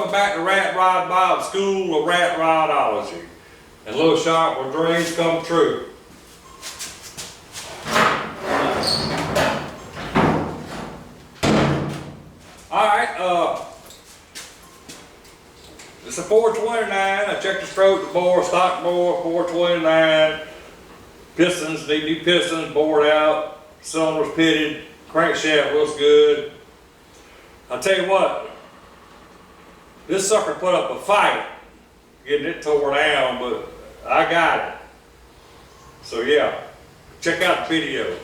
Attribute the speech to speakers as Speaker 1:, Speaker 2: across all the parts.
Speaker 1: welcome back to Rat Rod Build, School of Rat Rodology. And a little shop where dreams come true. Alright, it's a 429. I checked the stroke, the bore, stock bore, 429. Pistons, need new pistons, bored out, cylinders pitted, crankshaft looks good. I'll tell you what, this sucker put up a fight getting it tore down, but I got it. So yeah, check out the video.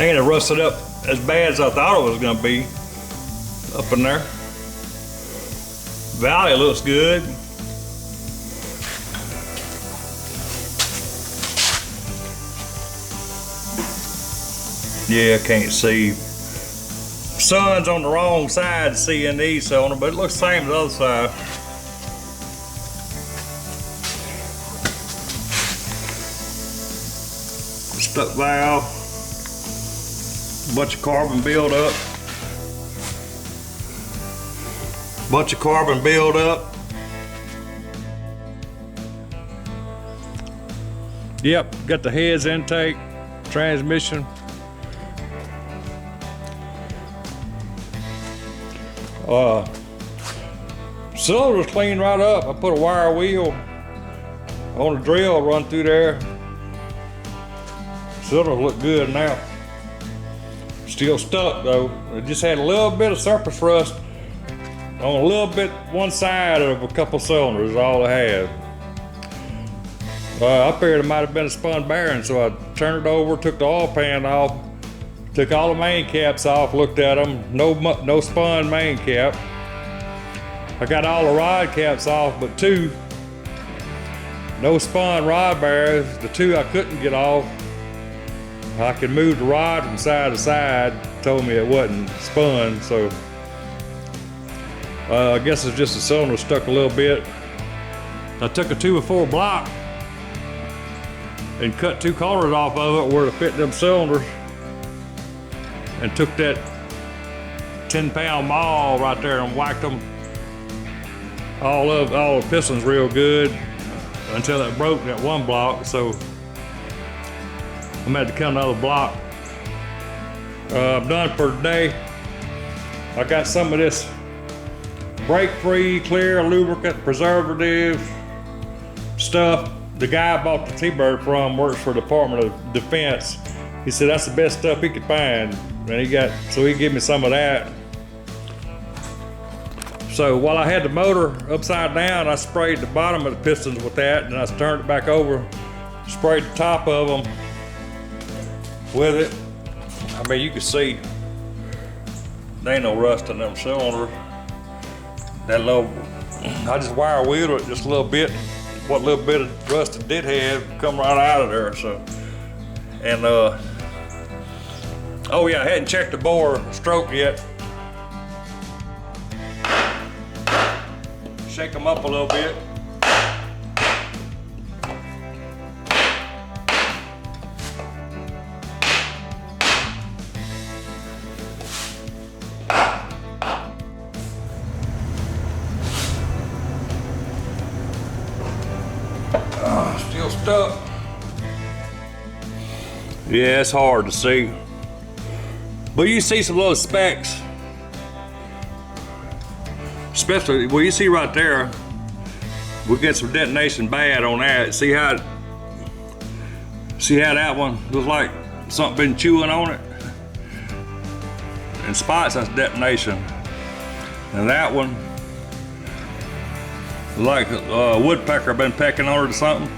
Speaker 1: Ain't it rusted up as bad as I thought it was gonna be up in there. Valley looks good. Yeah, I can't see. Sun's on the wrong side seeing these cylinder, but it looks the same as the other side. Stuck valve. Bunch of carbon buildup. Bunch of carbon buildup. Yep, got the heads intake, transmission. Cylinder was cleaned right up. I put a wire wheel on the drill, run through there. Cylinder look good now. Still stuck though. It just had a little bit of surface rust on a little bit one side of a couple cylinders, all it had. I figured it might have been a spun bearing, so I turned it over, took the oil pan off, took all the main caps off, looked at them, no spun main cap. I got all the rod caps off but two. No spun rod bearings. The two I couldn't get off. I could move the rod from side to side, told me it wasn't spun, so I guess it's just the cylinder stuck a little bit. I took a 2x4 block and cut 2 corners off of it where to fit them cylinders, and took that 10-pound maul right there and whacked them all the pistons real good until it broke that one block. So I'm gonna have to cut another block. I'm done for today. I got some of this brake-free, clear, lubricant, preservative stuff. The guy I bought the T-Bird from works for the Department of Defense. He said that's the best stuff he could find. And he gave me some of that. So while I had the motor upside down, I sprayed the bottom of the pistons with that, and I turned it back over, sprayed the top of them with it. I mean, you can see there ain't no rust in them cylinders. That little, I just wire wheeled it just a little bit. What little bit of rust it did have come right out of there. So, and oh yeah, I hadn't checked the bore stroke yet. Shake them up a little bit. Still stuck. Yeah, it's hard to see. But you see some little specks. Especially, well, you see right there, we get some detonation bad on that. See how that one looks like something been chewing on it? In spots, that's detonation. And that one, like a woodpecker been pecking on it or something.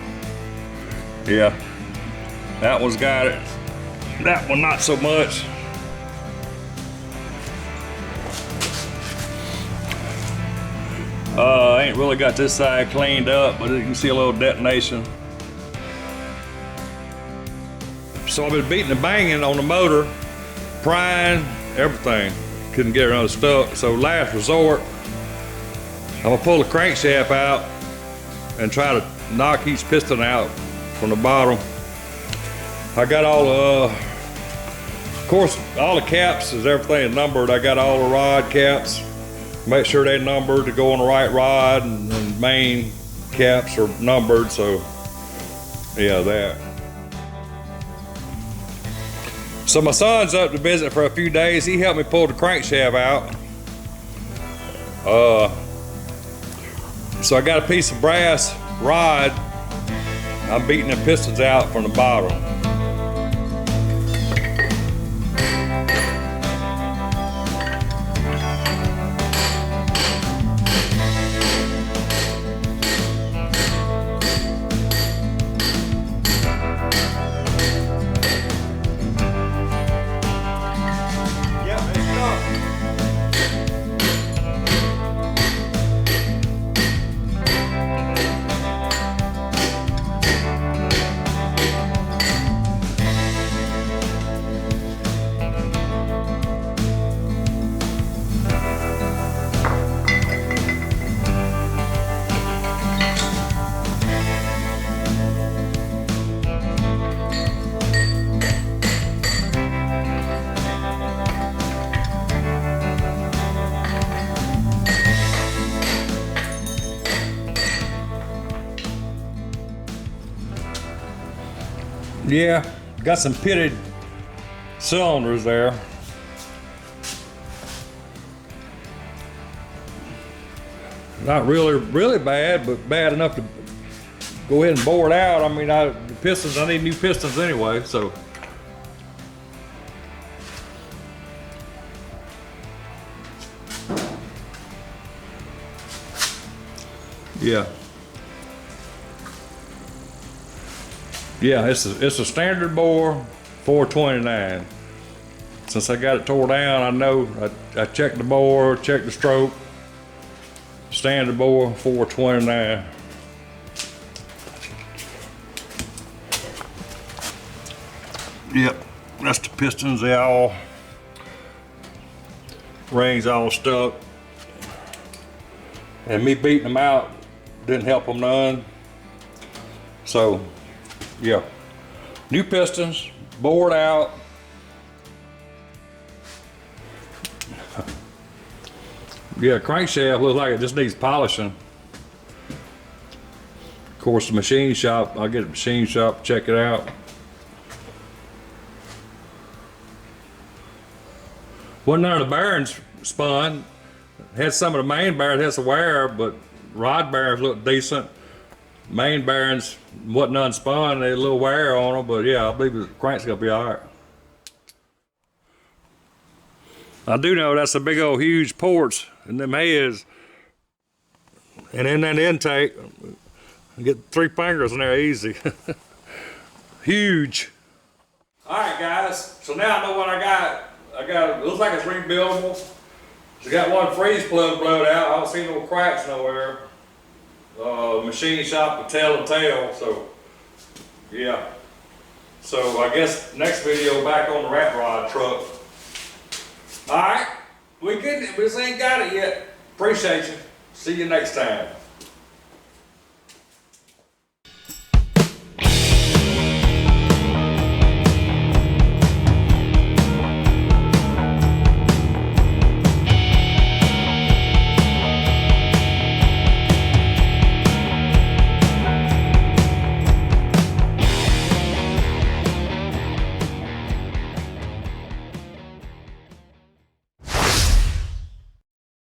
Speaker 1: Yeah, that one's got it. That one not so much. I ain't really got this side cleaned up, but you can see a little detonation. So I've been beating and banging on the motor, prying, everything. Couldn't get it unstuck. So last resort, I'm gonna pull the crankshaft out and try to knock each piston out from the bottom. I got all of course, all the caps is everything numbered. I got all the rod caps. Make sure they're numbered to go on the right rod, and main caps are numbered, so yeah, that. So my son's up to visit for a few days. He helped me pull the crankshaft out. So I got a piece of brass rod. I'm beating the pistons out from the bottom. Yeah, got some pitted cylinders there. Not really bad, but bad enough to go ahead and bore it out. I mean, the pistons, I need new pistons anyway, so. Yeah. Yeah, it's a standard bore 429. Since I got it tore down, I know I checked the bore, checked the stroke. Standard bore 429. Yep, that's the pistons. They all rings all stuck. And me beating them out didn't help them none. So, yeah. New pistons, bored out. Yeah, crankshaft looks like it just needs polishing. Of course, the machine shop, I'll get a machine shop, check it out. Wasn't none of the bearings spun. Had some of the main bearings, had some wear, but rod bearings looked decent. Main bearings wasn't unspun, they had a little wear on them, but yeah, I believe the crank's gonna be all right. I do know that's a big old huge ports in them heads. And in that intake, you get 3 fingers in there easy. Huge. All right, guys, so now I know what I got. It looks like it's rebuildable. So got one freeze plug blowed out. I don't see no cracks nowhere. Machine shop with tail and tail, so yeah. So I guess next video back on the rat rod truck. All right, we just ain't got it yet. Appreciate you. See you next time.